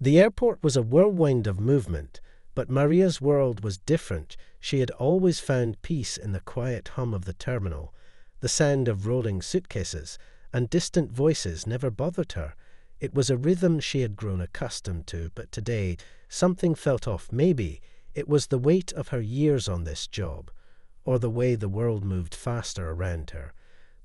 The airport was a whirlwind of movement, but Maria's world was different. She had always found peace in the quiet hum of the terminal. The sound of rolling suitcases and distant voices never bothered her. It was a rhythm she had grown accustomed to, but today something felt off. Maybe it was the weight of her years on this job, or the way the world moved faster around her.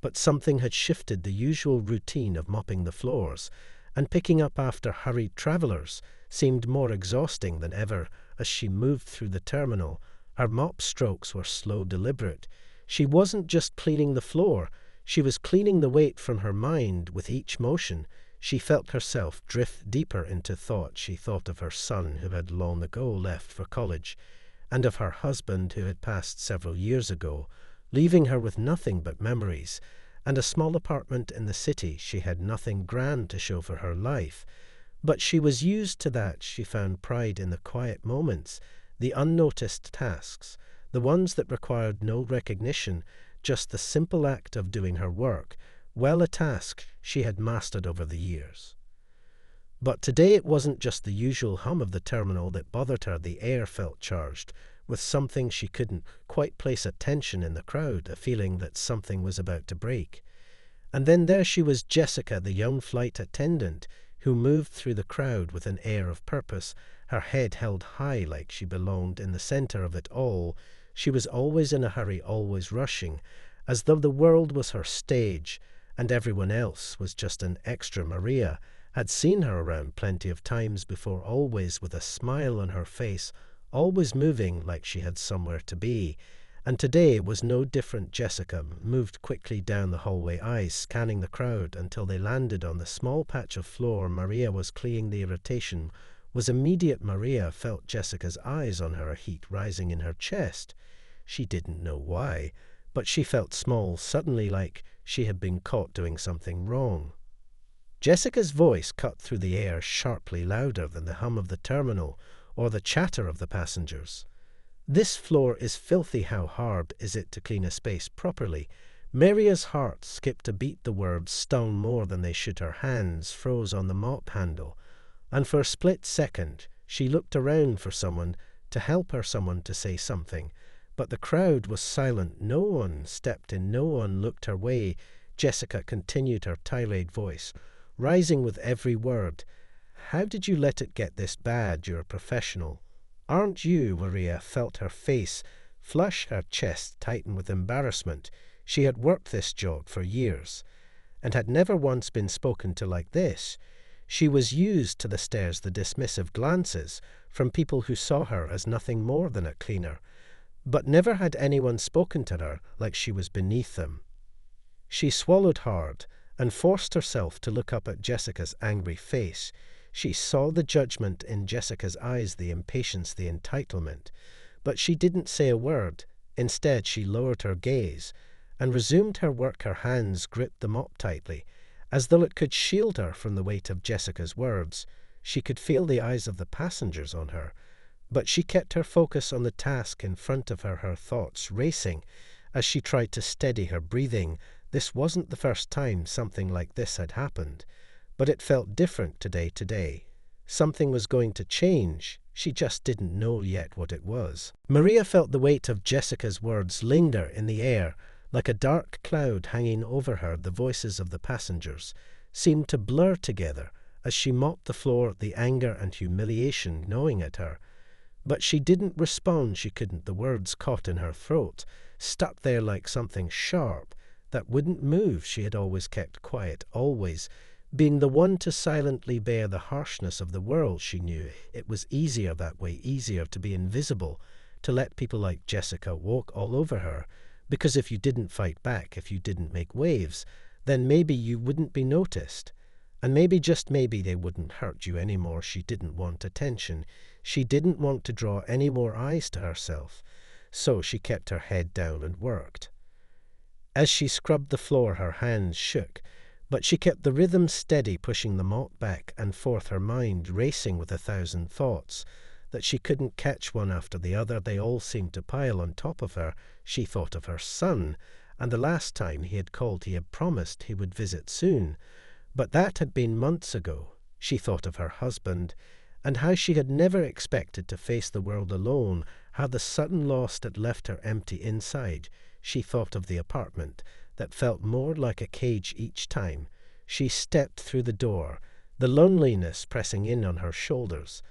But something had shifted. The usual routine of mopping the floors and picking up after hurried travelers seemed more exhausting than ever as she moved through the terminal. Her mop strokes were slow, deliberate. She wasn't just cleaning the floor, she was cleaning the weight from her mind. With each motion, she felt herself drift deeper into thought. She thought of her son who had long ago left for college, and of her husband who had passed several years ago, leaving her with nothing but memories and a small apartment in the city. She had nothing grand to show for her life, but she was used to that. She found pride in the quiet moments, the unnoticed tasks, the ones that required no recognition, just the simple act of doing her work, well, a task she had mastered over the years. But today it wasn't just the usual hum of the terminal that bothered her. The air felt charged with something. She couldn't quite place a tension in the crowd, a feeling that something was about to break. And then there she was, Jessica, the young flight attendant, who moved through the crowd with an air of purpose, her head held high like she belonged in the center of it all. She was always in a hurry, always rushing, as though the world was her stage and everyone else was just an extra. Maria had seen her around plenty of times before, always with a smile on her face, always moving like she had somewhere to be. And today it was no different. Jessica moved quickly down the hallway, eyes scanning the crowd until they landed on the small patch of floor Maria was cleaning. The irritation was immediate. Maria felt Jessica's eyes on her, heat rising in her chest. She didn't know why, but she felt small suddenly, like she had been caught doing something wrong. Jessica's voice cut through the air, sharply, louder than the hum of the terminal or the chatter of the passengers. "This floor is filthy. How hard is it to clean a space properly?" Maria's heart skipped a beat. The words stung more than they should. Her hands froze on the mop handle, and for a split second she looked around for someone to help her, someone to say something. But the crowd was silent. No one stepped in, no one looked her way. Jessica continued, her tirade voice rising with every word. "How did you let it get this bad? You're a professional, aren't you?" Maria felt her face flush, her chest tighten with embarrassment. She had worked this job for years and had never once been spoken to like this. She was used to the stares, the dismissive glances from people who saw her as nothing more than a cleaner, but never had anyone spoken to her like she was beneath them. She swallowed hard and forced herself to look up at Jessica's angry face. She saw the judgment in Jessica's eyes, the impatience, the entitlement. But she didn't say a word. Instead, she lowered her gaze and resumed her work. Her hands gripped the mop tightly, as though it could shield her from the weight of Jessica's words. She could feel the eyes of the passengers on her, but she kept her focus on the task in front of her, her thoughts racing as she tried to steady her breathing. This wasn't the first time something like this had happened, but it felt different today. Something was going to change. She just didn't know yet what it was. Maria felt the weight of Jessica's words linger in the air, like a dark cloud hanging over her. The voices of the passengers seemed to blur together as she mopped the floor, the anger and humiliation gnawing at her. But she didn't respond. She couldn't. The words caught in her throat, stuck there like something sharp that wouldn't move. She had always kept quiet, always being the one to silently bear the harshness of the world. She knew it was easier that way, easier to be invisible, to let people like Jessica walk all over her, because if you didn't fight back, if you didn't make waves, then maybe you wouldn't be noticed. And maybe, just maybe, they wouldn't hurt you anymore. She didn't want attention. She didn't want to draw any more eyes to herself. So she kept her head down and worked. As she scrubbed the floor, her hands shook, but she kept the rhythm steady, pushing the mop back and forth, her mind racing with 1,000 thoughts that she couldn't catch one after the other. They all seemed to pile on top of her. She thought of her son, and the last time he had called, he had promised he would visit soon. But that had been months ago. She thought of her husband, and how she had never expected to face the world alone, how the sudden loss had left her empty inside. She thought of the apartment, that felt more like a cage each time she stepped through the door, the loneliness pressing in on her shoulders.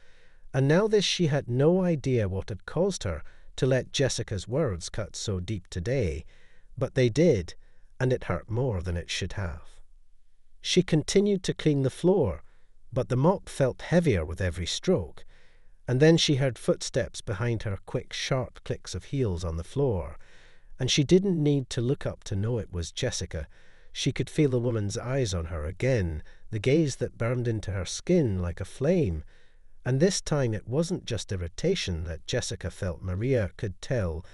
And now this she had no idea what had caused her to let Jessica's words cut so deep today, but they did, and it hurt more than it should have. She continued to clean the floor, but the mop felt heavier with every stroke, and then she heard footsteps behind her, quick, sharp clicks of heels on the floor, and she didn't need to look up to know it was Jessica. She could feel the woman's eyes on her again, the gaze that burned into her skin like a flame. And this time it wasn't just irritation that Jessica felt. Maria could tell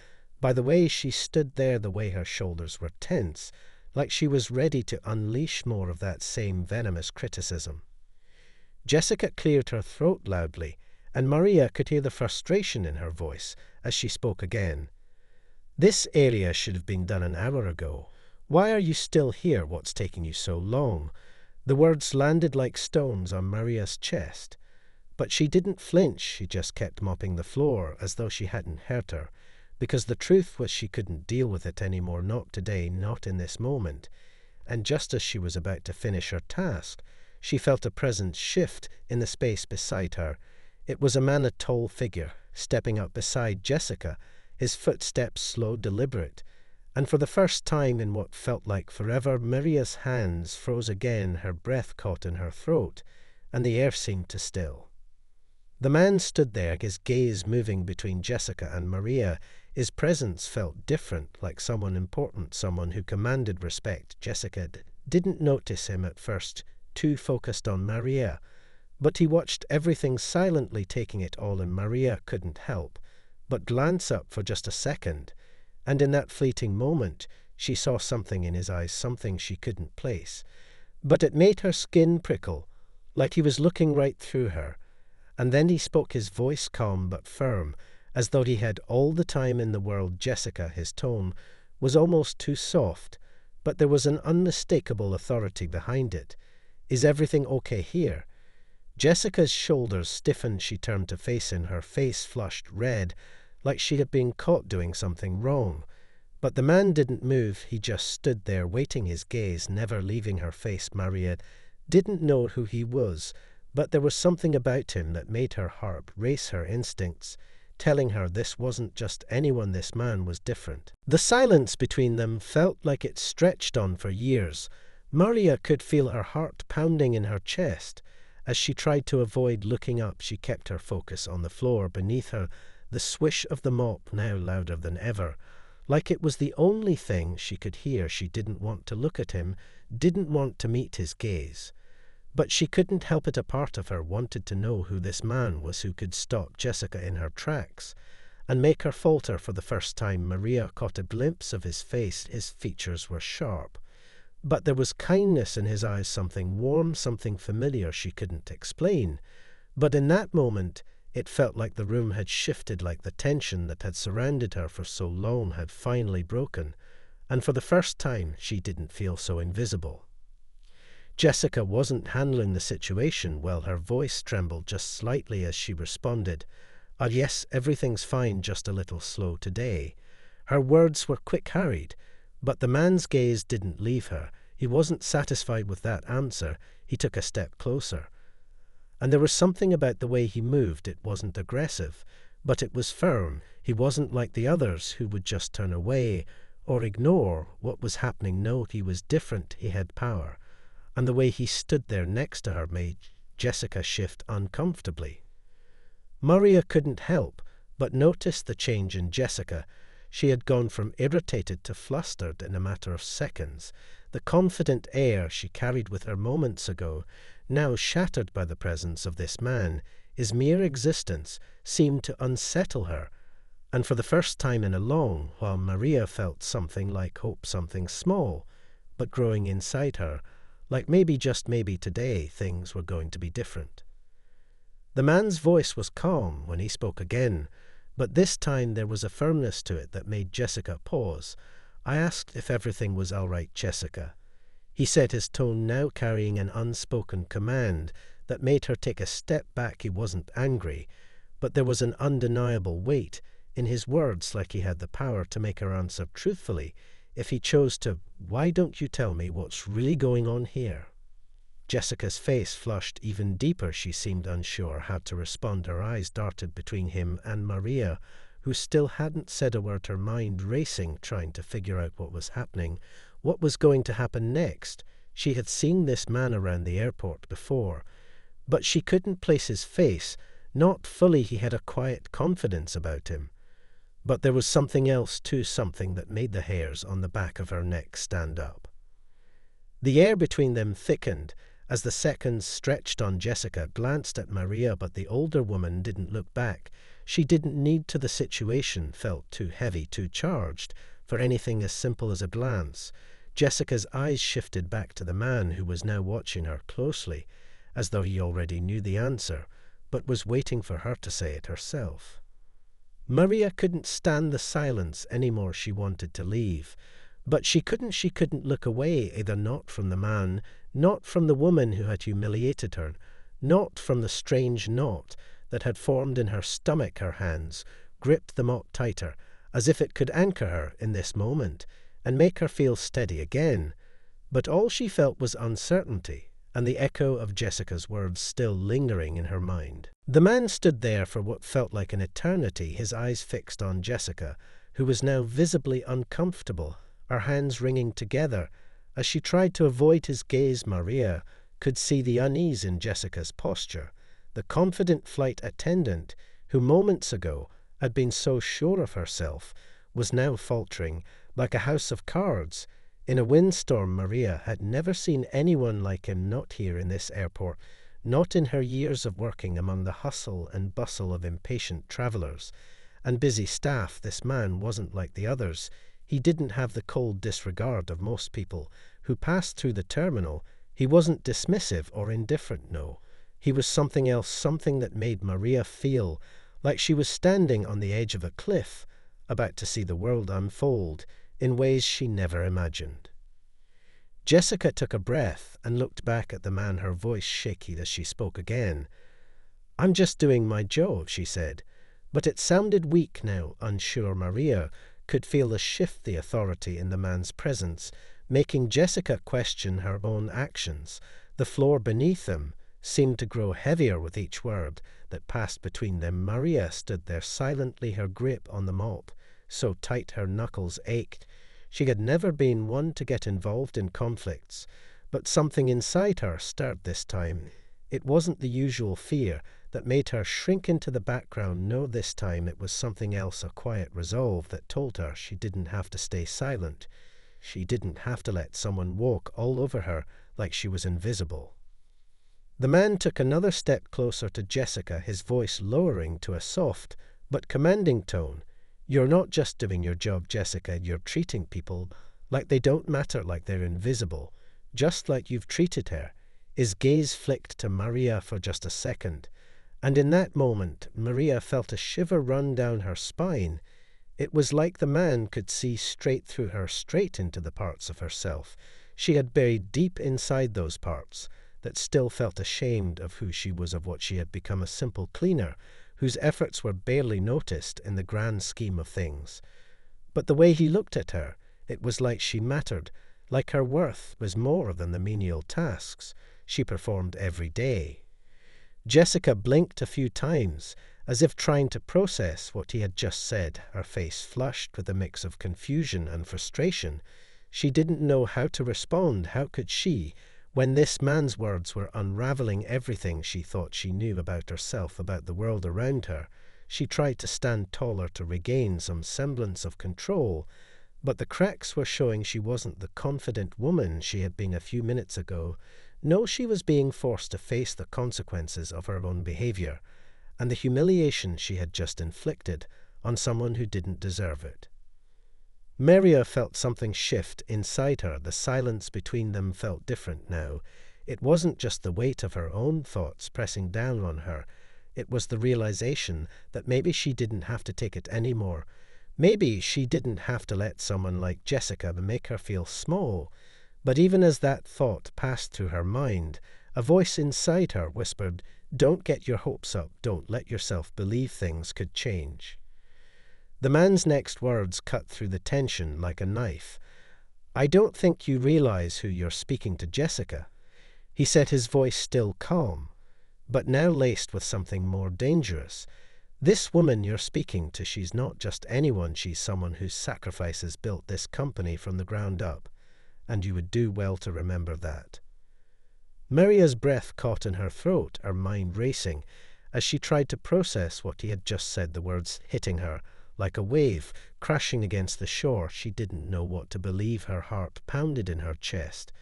by the way she stood there, the way her shoulders were tense, like she was ready to unleash more of that same venomous criticism. Jessica cleared her throat loudly, and Maria could hear the frustration in her voice as she spoke again. "This area should have been done an hour ago. Why are you still here? What's taking you so long?" The words landed like stones on Maria's chest. But she didn't flinch, she just kept mopping the floor as though she hadn't hurt her, because the truth was she couldn't deal with it anymore, not today, not in this moment. And just as she was about to finish her task, she felt a presence shift in the space beside her. It was a man, a tall figure, stepping up beside Jessica, his footsteps slow, deliberate. And for the first time in what felt like forever, Maria's hands froze again, her breath caught in her throat, and the air seemed to still. The man stood there, his gaze moving between Jessica and Maria. His presence felt different, like someone important, someone who commanded respect. Jessica didn't notice him at first, too focused on Maria, but he watched everything silently, taking it all in. Maria couldn't help but glance up for just a second, and in that fleeting moment she saw something in his eyes, something she couldn't place. But it made her skin prickle, like he was looking right through her. And then he spoke, his voice calm but firm, as though he had all the time in the world. Jessica, his tone was almost too soft, but there was an unmistakable authority behind it. "Is everything okay here?" Jessica's shoulders stiffened. She turned to face him, her face flushed red, like she had been caught doing something wrong. But the man didn't move. He just stood there, waiting, his gaze never leaving her face. Maria didn't know who he was, but there was something about him that made her heart race, her instincts telling her this wasn't just anyone, this man was different. The silence between them felt like it stretched on for years. Maria could feel her heart pounding in her chest. As she tried to avoid looking up, she kept her focus on the floor beneath her, the swish of the mop now louder than ever, like it was the only thing she could hear. She didn't want to look at him, didn't want to meet his gaze. But she couldn't help it. A part of her wanted to know who this man was who could stop Jessica in her tracks and make her falter. For the first time, Maria caught a glimpse of his face. His features were sharp, but there was kindness in his eyes, something warm, something familiar she couldn't explain. But in that moment, it felt like the room had shifted, like the tension that had surrounded her for so long had finally broken, and for the first time she didn't feel so invisible. Jessica wasn't handling the situation well. Her voice trembled just slightly as she responded, yes, everything's fine, just a little slow today." Her words were quick, hurried, but the man's gaze didn't leave her. He wasn't satisfied with that answer. He took a step closer. And there was something about the way he moved. It wasn't aggressive, but it was firm. He wasn't like the others who would just turn away or ignore what was happening. No, he was different. He had power. And the way he stood there next to her made Jessica shift uncomfortably. Maria couldn't help but notice the change in Jessica. She had gone from irritated to flustered in a matter of seconds. The confident air she carried with her moments ago, now shattered by the presence of this man, his mere existence seemed to unsettle her. And for the first time in a long while, Maria felt something like hope, something small, but growing inside her, like maybe, just maybe, today things were going to be different. The man's voice was calm when he spoke again, but this time there was a firmness to it that made Jessica pause. "I asked if everything was all right, Jessica," he said, his tone now carrying an unspoken command. that made her take a step back. He wasn't angry, but there was an undeniable weight in his words, like he had the power to make her answer truthfully if he chose to. "Why don't you tell me what's really going on here?" Jessica's face flushed even deeper. She seemed unsure how to respond. Her eyes darted between him and Maria, who still hadn't said a word, her mind racing, trying to figure out what was happening, what was going to happen next. She had seen this man around the airport before, but she couldn't place his face. Not fully. He had a quiet confidence about him. But there was something else too, something that made the hairs on the back of her neck stand up. The air between them thickened as the seconds stretched on. Jessica glanced at Maria, but the older woman didn't look back. She didn't need to. The situation felt too heavy, too charged, for anything as simple as a glance. Jessica's eyes shifted back to the man, who was now watching her closely, as though he already knew the answer, but was waiting for her to say it herself. Maria couldn't stand the silence anymore. She wanted to leave, but she couldn't look away, either not from the man, not from the woman who had humiliated her, not from the strange knot that had formed in her stomach. Her hands gripped the knot tighter, as if it could anchor her in this moment and make her feel steady again. But all she felt was uncertainty, and the echo of Jessica's words still lingering in her mind. The man stood there for what felt like an eternity, his eyes fixed on Jessica, who was now visibly uncomfortable, her hands wringing together. As she tried to avoid his gaze, Maria could see the unease in Jessica's posture. The confident flight attendant, who moments ago had been so sure of herself, was now faltering like a house of cards. In a windstorm, Maria had never seen anyone like him, not here in this airport, not in her years of working among the hustle and bustle of impatient travelers and busy staff. This man wasn't like the others. He didn't have the cold disregard of most people who passed through the terminal. He wasn't dismissive or indifferent, no. He was something else, something that made Maria feel like she was standing on the edge of a cliff, about to see the world unfold in ways she never imagined. Jessica took a breath and looked back at the man, her voice shaky as she spoke again. "I'm just doing my job," she said, but it sounded weak now, unsure. Maria could feel the shift, the authority in the man's presence, making Jessica question her own actions. The floor beneath them seemed to grow heavier with each word that passed between them. Maria stood there silently, her grip on the mop so tight her knuckles ached. She had never been one to get involved in conflicts, but something inside her stirred this time. It wasn't the usual fear that made her shrink into the background. No, this time it was something else, a quiet resolve that told her she didn't have to stay silent. She didn't have to let someone walk all over her like she was invisible. The man took another step closer to Jessica, his voice lowering to a soft but commanding tone. "You're not just doing your job, Jessica. You're treating people like they don't matter, like they're invisible, just like you've treated her." His gaze flicked to Maria for just a second, and in that moment Maria felt a shiver run down her spine. It was like the man could see straight through her, straight into the parts of herself she had buried deep inside, those parts that still felt ashamed of who she was, of what she had become, a simple cleaner whose efforts were barely noticed in the grand scheme of things. But the way he looked at her, it was like she mattered, like her worth was more than the menial tasks she performed every day. Jessica blinked a few times, as if trying to process what he had just said, her face flushed with a mix of confusion and frustration. She didn't know how to respond. How could she, when this man's words were unraveling everything she thought she knew about herself, about the world around her? She tried to stand taller, to regain some semblance of control, but the cracks were showing. She wasn't the confident woman she had been a few minutes ago. No, she was being forced to face the consequences of her own behavior, and the humiliation she had just inflicted on someone who didn't deserve it. Maria felt something shift inside her. The silence between them felt different now. It wasn't just the weight of her own thoughts pressing down on her. It was the realization that maybe she didn't have to take it anymore. Maybe she didn't have to let someone like Jessica make her feel small. But even as that thought passed through her mind, A voice inside her whispered, "Don't get your hopes up, don't let yourself believe things could change." The man's next words cut through the tension like a knife. "I don't think you realize who you're speaking to, Jessica," he said, his voice still calm, but now laced with something more dangerous. "This woman you're speaking to, she's not just anyone, she's someone whose sacrifices built this company from the ground up, and you would do well to remember that." Maria's breath caught in her throat, her mind racing, as she tried to process what he had just said, the words hitting her like a wave, crashing against the shore. She didn't know what to believe. Her heart pounded in her chest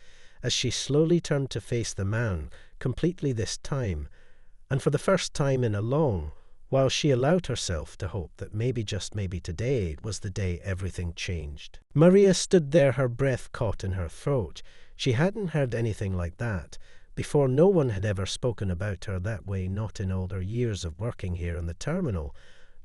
as she slowly turned to face the man, completely this time, and for the first time in a long while she allowed herself to hope that maybe, just maybe, today was the day everything changed. Maria stood there, her breath caught in her throat. She hadn't heard anything like that before. No one had ever spoken about her that way, not in all her years of working here in the terminal.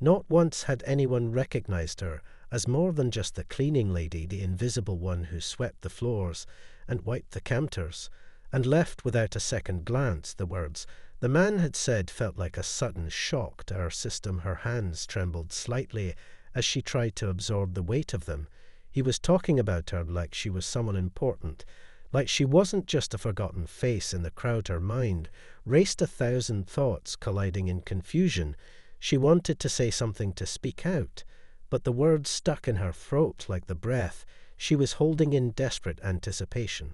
Not once had anyone recognized her as more than just the cleaning lady, the invisible one who swept the floors and wiped the counters, and left without a second glance. The words the man had said felt like a sudden shock to her system. Her hands trembled slightly as she tried to absorb the weight of them. He was talking about her like she was someone important, like she wasn't just a forgotten face in the crowd. Her mind raced 1,000 thoughts colliding in confusion. She wanted to say something, to speak out, but the words stuck in her throat like the breath she was holding in desperate anticipation.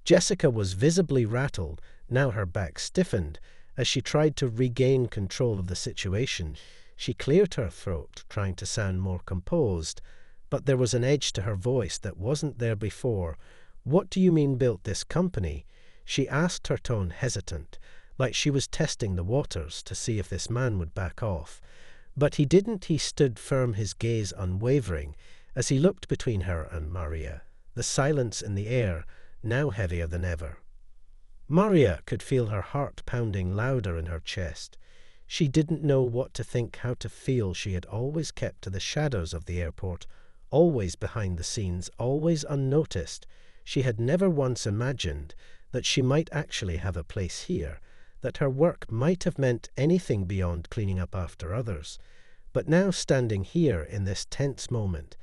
Jessica was visibly rattled. Now her back stiffened as she tried to regain control of the situation. She cleared her throat, trying to sound more composed, but there was an edge to her voice that wasn't there before. "What do you mean built this company?" she asked, her tone hesitant, like she was testing the waters to see if this man would back off. But he didn't. He stood firm, his gaze unwavering, as he looked between her and Maria, the silence in the air now heavier than ever. Maria could feel her heart pounding louder in her chest. She didn't know what to think, how to feel. She had always kept to the shadows of the airport, always behind the scenes, always unnoticed. She had never once imagined that she might actually have a place here, that her work might have meant anything beyond cleaning up after others. But now, standing here in this tense moment,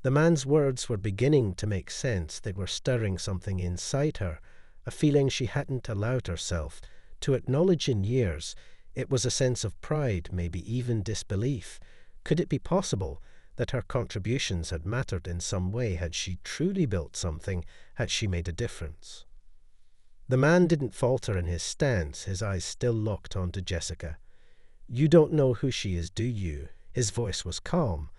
the man's words were beginning to make sense. They were stirring something inside her, a feeling she hadn't allowed herself to acknowledge in years. It was a sense of pride, maybe even disbelief. Could it be possible that her contributions had mattered in some way? Had she truly built something? Had she made a difference? The man didn't falter in his stance, his eyes still locked onto Jessica. "You don't know who she is, do you?" His voice was calm,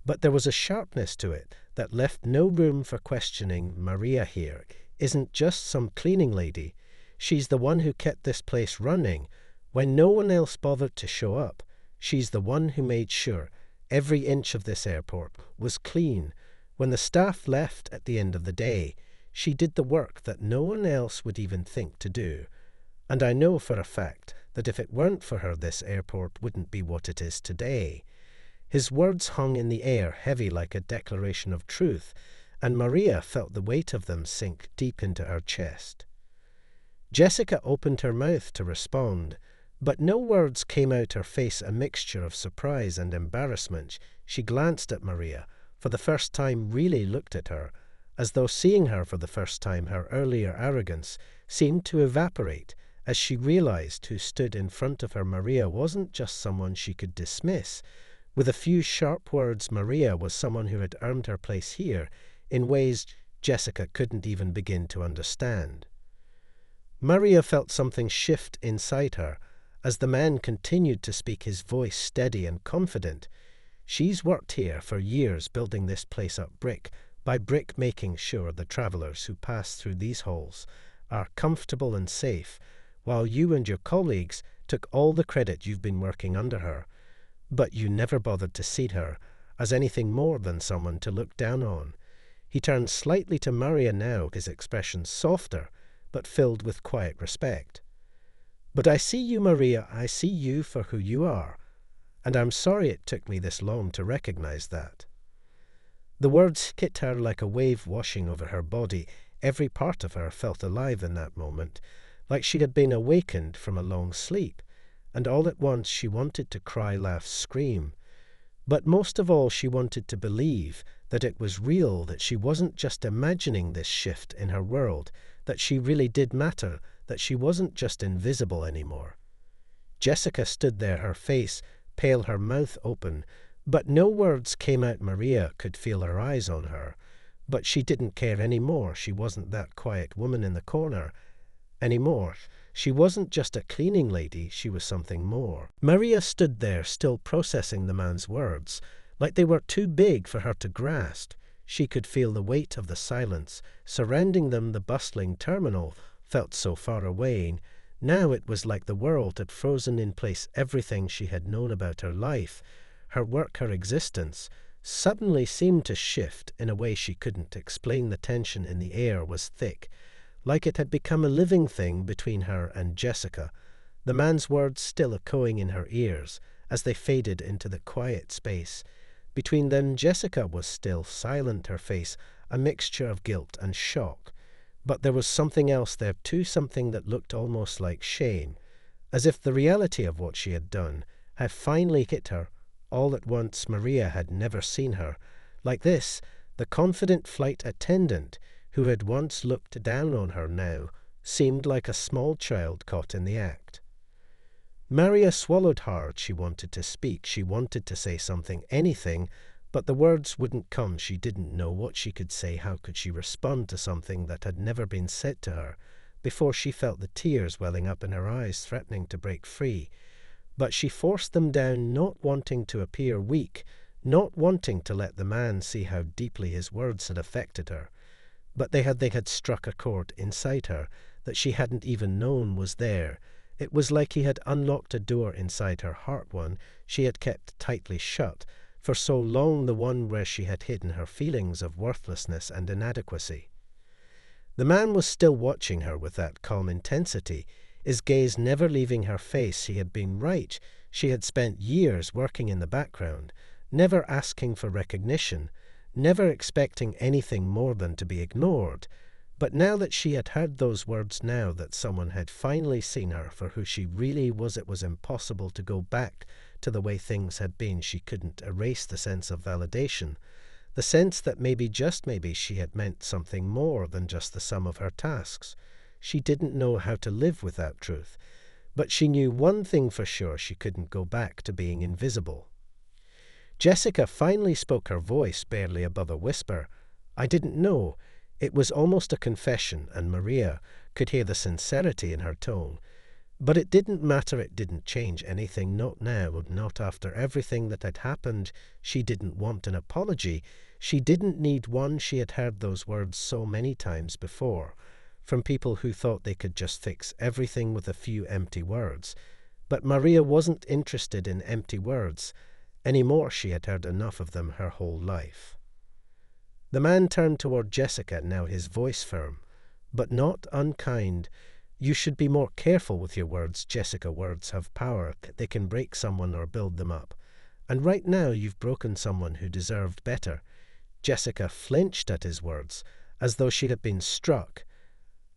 but there was a sharpness to it that left no room for questioning. "Maria here isn't just some cleaning lady. She's the one who kept this place running when no one else bothered to show up. She's the one who made sure every inch of this airport was clean when the staff left at the end of the day. She did the work that no one else would even think to do. And I know for a fact that if it weren't for her, this airport wouldn't be what it is today." His words hung in the air, heavy like a declaration of truth, and Maria felt the weight of them sink deep into her chest. Jessica opened her mouth to respond, but no words came out, her face a mixture of surprise and embarrassment. She glanced at Maria for the first time, really looked at her, as though seeing her for the first time. Her earlier arrogance seemed to evaporate as she realized who stood in front of her. Maria wasn't just someone she could dismiss with a few sharp words. Maria was someone who had earned her place here in ways Jessica couldn't even begin to understand. Maria felt something shift inside her as the man continued to speak, his voice steady and confident. "She's worked here for years, building this place up brick by brick, making sure the travelers who pass through these halls are comfortable and safe, while you and your colleagues took all the credit. You've been working under her, but you never bothered to see her as anything more than someone to look down on." He turned slightly to Maria now, his expression softer, but filled with quiet respect. "But I see you, Maria. I see you for who you are, and I'm sorry it took me this long to recognize that." The words hit her like a wave washing over her body. Every part of her felt alive in that moment. like she had been awakened from a long sleep, and all at once she wanted to cry, laugh, scream. But most of all she wanted to believe that it was real, that she wasn't just imagining this shift in her world, that she really did matter, that she wasn't just invisible anymore. Jessica stood there, her face pale, her mouth open, but no words came out. Maria could feel her eyes on her, but she didn't care anymore. She wasn't that quiet woman in the corner anymore. She wasn't just a cleaning lady, she was something more. Maria stood there, still processing the man's words, like they were too big for her to grasp. She could feel the weight of the silence surrounding them. The bustling terminal felt so far away. Now it was like the world had frozen in place. Everything she had known about her life, her work, her existence, suddenly seemed to shift in a way she couldn't explain. The tension in the air was thick, like it had become a living thing between her and Jessica, the man's words still echoing in her ears as they faded into the quiet space. Between them, Jessica was still silent, her face a mixture of guilt and shock. But there was something else there too, something that looked almost like shame, as if the reality of what she had done had finally hit her. All at once Maria had never seen her like this. The confident flight attendant who had once looked down on her now seemed like a small child caught in the act. Maria swallowed hard. She wanted to speak. She wanted to say something, anything, but the words wouldn't come. She didn't know what she could say. How could she respond to something that had never been said to her before? She felt the tears welling up in her eyes, threatening to break free. But she forced them down, not wanting to appear weak, not wanting to let the man see how deeply his words had affected her. But they had struck a chord inside her that she hadn't even known was there. It was like he had unlocked a door inside her heart, one she had kept tightly shut for so long, the one where she had hidden her feelings of worthlessness and inadequacy. The man was still watching her with that calm intensity, his gaze never leaving her face. He had been right. She had spent years working in the background, never asking for recognition, never expecting anything more than to be ignored. But now that she had heard those words, now that someone had finally seen her for who she really was, it was impossible to go back to the way things had been. She couldn't erase the sense of validation, the sense that maybe, just maybe, she had meant something more than just the sum of her tasks. She didn't know how to live with that truth, but she knew one thing for sure: she couldn't go back to being invisible. Jessica finally spoke, her voice barely above a whisper. "I didn't know." It was almost a confession, and Maria could hear the sincerity in her tone. But it didn't matter. It didn't change anything. Not now, not after everything that had happened. She didn't want an apology. She didn't need one. She had heard those words so many times before, from people who thought they could just fix everything with a few empty words. But Maria wasn't interested in empty words anymore. She had heard enough of them her whole life. The man turned toward Jessica, now his voice firm, but not unkind. "You should be more careful with your words, Jessica. Words have power. They can break someone or build them up. And right now you've broken someone who deserved better." Jessica flinched at his words, as though she had been struck.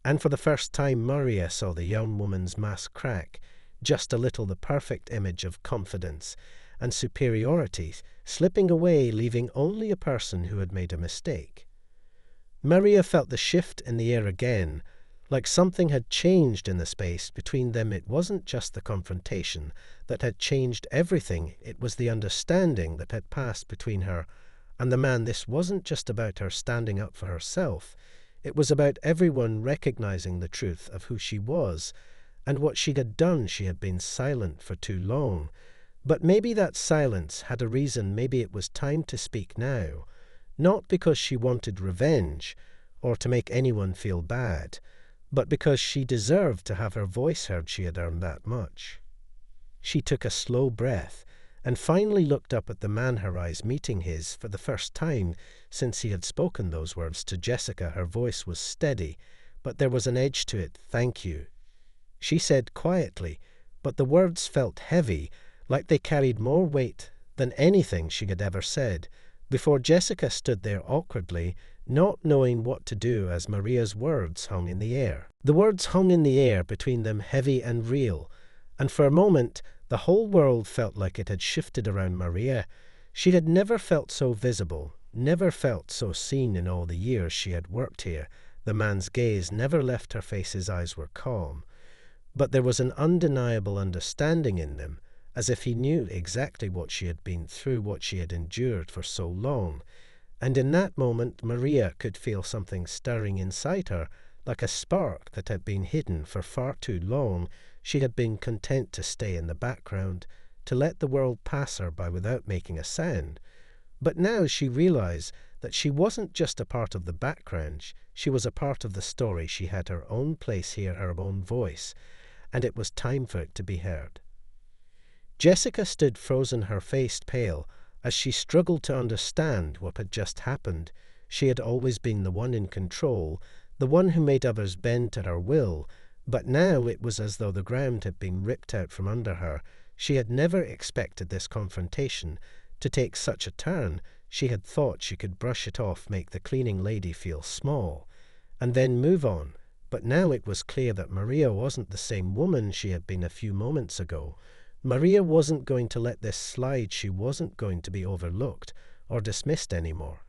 And for the first time Maria saw the young woman's mask crack, just a little, the perfect image of confidence and superiority slipping away, leaving only a person who had made a mistake. Maria felt the shift in the air again, like something had changed in the space between them. It wasn't just the confrontation that had changed everything, it was the understanding that had passed between her and the man. This wasn't just about her standing up for herself, it was about everyone recognizing the truth of who she was and what she had done. She had been silent for too long. But maybe that silence had a reason. Maybe it was time to speak now, not because she wanted revenge or to make anyone feel bad, but because she deserved to have her voice heard. She had earned that much. She took a slow breath and finally looked up at the man, her eyes meeting his for the first time since he had spoken those words to Jessica. Her voice was steady, but there was an edge to it. "Thank you," she said quietly, but the words felt heavy, like they carried more weight than anything she had ever said before. Jessica stood there awkwardly, not knowing what to do as Maria's words hung in the air. The words hung in the air between them, heavy and real, and for a moment the whole world felt like it had shifted around Maria. She had never felt so visible, never felt so seen in all the years she had worked here. The man's gaze never left her face, his eyes were calm. But there was an undeniable understanding in them, as if he knew exactly what she had been through, what she had endured for so long. And in that moment, Maria could feel something stirring inside her, like a spark that had been hidden for far too long. She had been content to stay in the background, to let the world pass her by without making a sound. But now she realized that she wasn't just a part of the background, she was a part of the story. She had her own place here, her own voice, and it was time for it to be heard. Jessica stood frozen, her face pale, as she struggled to understand what had just happened. She had always been the one in control, the one who made others bend to her will, but now it was as though the ground had been ripped out from under her. She had never expected this confrontation to take such a turn. She had thought she could brush it off, make the cleaning lady feel small, and then move on. But now it was clear that Maria wasn't the same woman she had been a few moments ago. Maria wasn't going to let this slide. She wasn't going to be overlooked or dismissed anymore.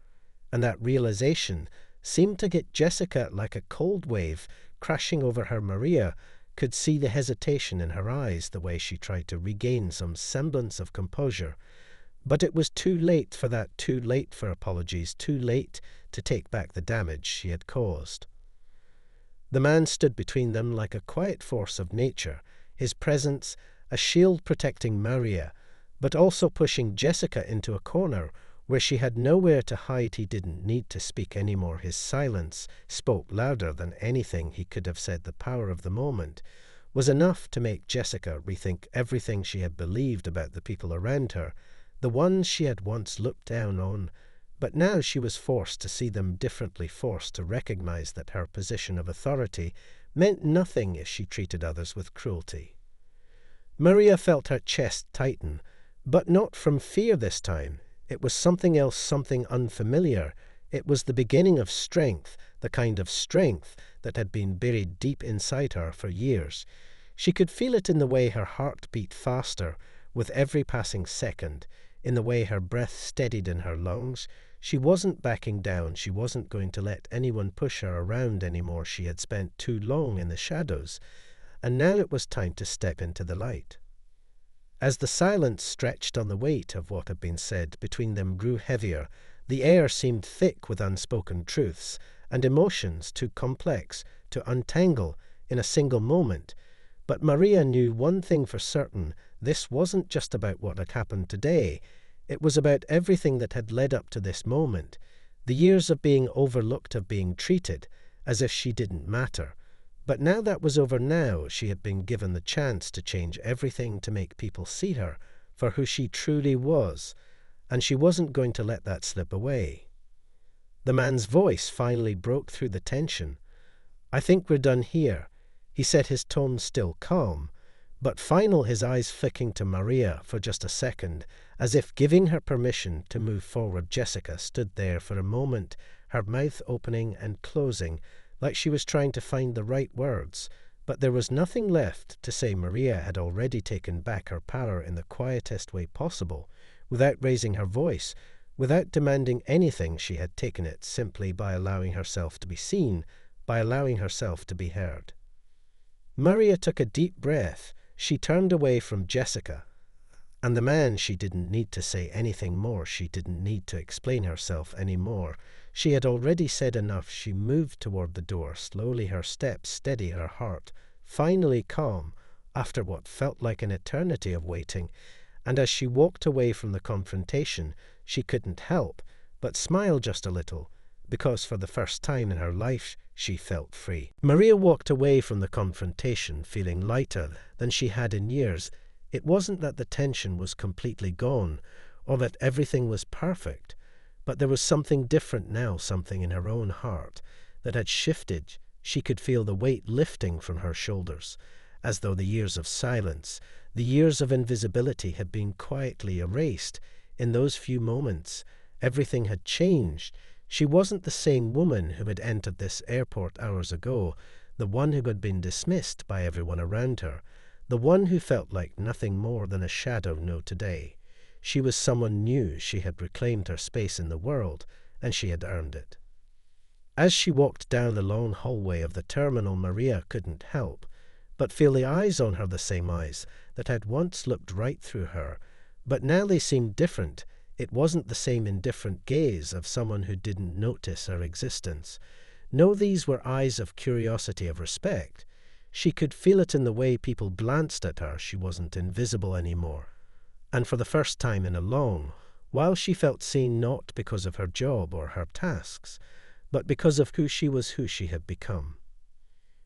And that realization seemed to get Jessica like a cold wave crashing over her. Maria could see the hesitation in her eyes, the way she tried to regain some semblance of composure. But it was too late for that, too late for apologies, too late to take back the damage she had caused. The man stood between them like a quiet force of nature, his presence a shield protecting Maria, but also pushing Jessica into a corner where she had nowhere to hide. He didn't need to speak anymore. His silence spoke louder than anything he could have said. The power of the moment was enough to make Jessica rethink everything she had believed about the people around her, the ones she had once looked down on, but now she was forced to see them differently, forced to recognize that her position of authority meant nothing if she treated others with cruelty. Maria felt her chest tighten, but not from fear this time. It was something else, something unfamiliar. It was the beginning of strength, the kind of strength that had been buried deep inside her for years. She could feel it in the way her heart beat faster with every passing second, in the way her breath steadied in her lungs. She wasn't backing down. She wasn't going to let anyone push her around anymore. She had spent too long in the shadows, and now it was time to step into the light. As the silence stretched on, the weight of what had been said between them grew heavier. The air seemed thick with unspoken truths and emotions too complex to untangle in a single moment. But Maria knew one thing for certain. This wasn't just about what had happened today. It was about everything that had led up to this moment. The years of being overlooked, of being treated as if she didn't matter. But now that was over. Now she had been given the chance to change everything, to make people see her for who she truly was, and she wasn't going to let that slip away. The man's voice finally broke through the tension. "I think we're done here," he said, his tone still calm, but final, his eyes flicking to Maria for just a second, as if giving her permission to move forward. Jessica stood there for a moment, her mouth opening and closing, like she was trying to find the right words, but there was nothing left to say. Maria had already taken back her power in the quietest way possible, without raising her voice, without demanding anything. She had taken it simply by allowing herself to be seen, by allowing herself to be heard. Maria took a deep breath. She turned away from Jessica and the man. She didn't need to say anything more. She didn't need to explain herself anymore. She had already said enough. She moved toward the door, slowly, her steps steady, her heart finally calm after what felt like an eternity of waiting. And as she walked away from the confrontation, she couldn't help but smile just a little, because for the first time in her life she felt free. Maria walked away from the confrontation feeling lighter than she had in years. It wasn't that the tension was completely gone, or that everything was perfect, but there was something different now, something in her own heart that had shifted. She could feel the weight lifting from her shoulders, as though the years of silence, the years of invisibility had been quietly erased. In those few moments, everything had changed. She wasn't the same woman who had entered this airport hours ago, the one who had been dismissed by everyone around her, the one who felt like nothing more than a shadow now today. She was someone new. She had reclaimed her space in the world, and she had earned it. As she walked down the long hallway of the terminal, Maria couldn't help but feel the eyes on her, the same eyes that had once looked right through her, but now they seemed different. It wasn't the same indifferent gaze of someone who didn't notice her existence. No, these were eyes of curiosity, of respect. She could feel it in the way people glanced at her. She wasn't invisible anymore. And for the first time in a long while, she felt seen, not because of her job or her tasks, but because of who she was, who she had become.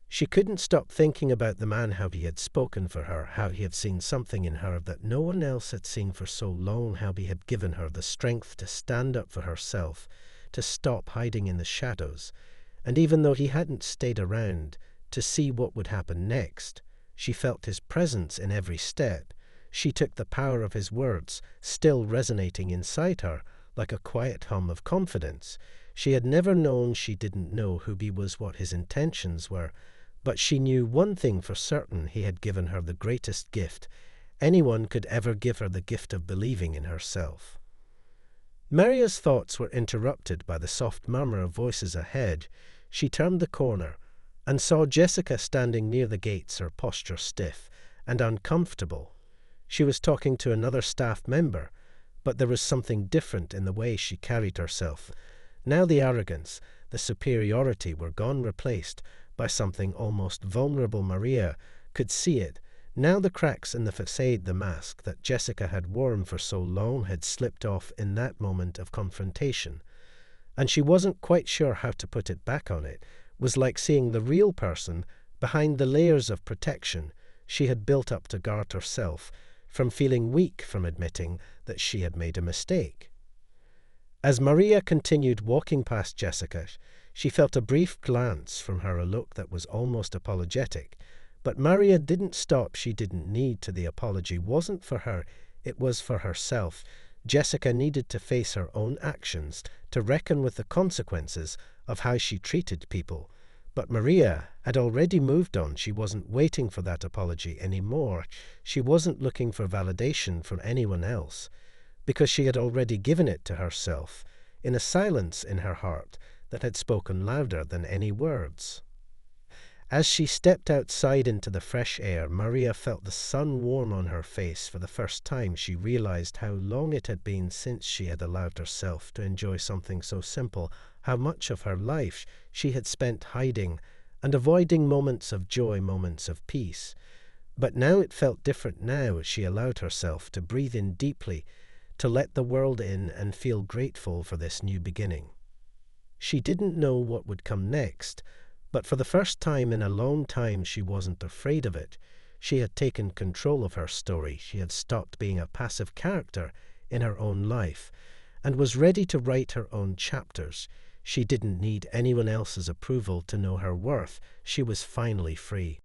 She couldn't stop thinking about the man, how he had spoken for her, how he had seen something in her that no one else had seen for so long, how he had given her the strength to stand up for herself, to stop hiding in the shadows. And even though he hadn't stayed around to see what would happen next, she felt his presence in every step. She took the power of his words, still resonating inside her, like a quiet hum of confidence. She had never known, she didn't know who he was, what his intentions were, but she knew one thing for certain: he had given her the greatest gift anyone could ever give her, the gift of believing in herself. Maria's thoughts were interrupted by the soft murmur of voices ahead. She turned the corner and saw Jessica standing near the gates, her posture stiff and uncomfortable. She was talking to another staff member, but there was something different in the way she carried herself. Now the arrogance, the superiority were gone, replaced by something almost vulnerable. Maria could see it. Now the cracks in the facade, the mask that Jessica had worn for so long, had slipped off in that moment of confrontation, and she wasn't quite sure how to put it back on. It was like seeing the real person behind the layers of protection she had built up to guard herself from feeling weak, from admitting that she had made a mistake. As Maria continued walking past Jessica, she felt a brief glance from her, a look that was almost apologetic. But Maria didn't stop. She didn't need to. The apology wasn't for her, it was for herself. Jessica needed to face her own actions, to reckon with the consequences of how she treated people. But Maria had already moved on. She wasn't waiting for that apology anymore. She wasn't looking for validation from anyone else, because she had already given it to herself in a silence in her heart that had spoken louder than any words. As she stepped outside into the fresh air, Maria felt the sun warm on her face. For the first time, she realized how long it had been since she had allowed herself to enjoy something so simple, how much of her life she had spent hiding and avoiding moments of joy, moments of peace. But now it felt different. Now she allowed herself to breathe in deeply, to let the world in and feel grateful for this new beginning. She didn't know what would come next, but for the first time in a long time she wasn't afraid of it. She had taken control of her story. She had stopped being a passive character in her own life and was ready to write her own chapters. She didn't need anyone else's approval to know her worth. She was finally free.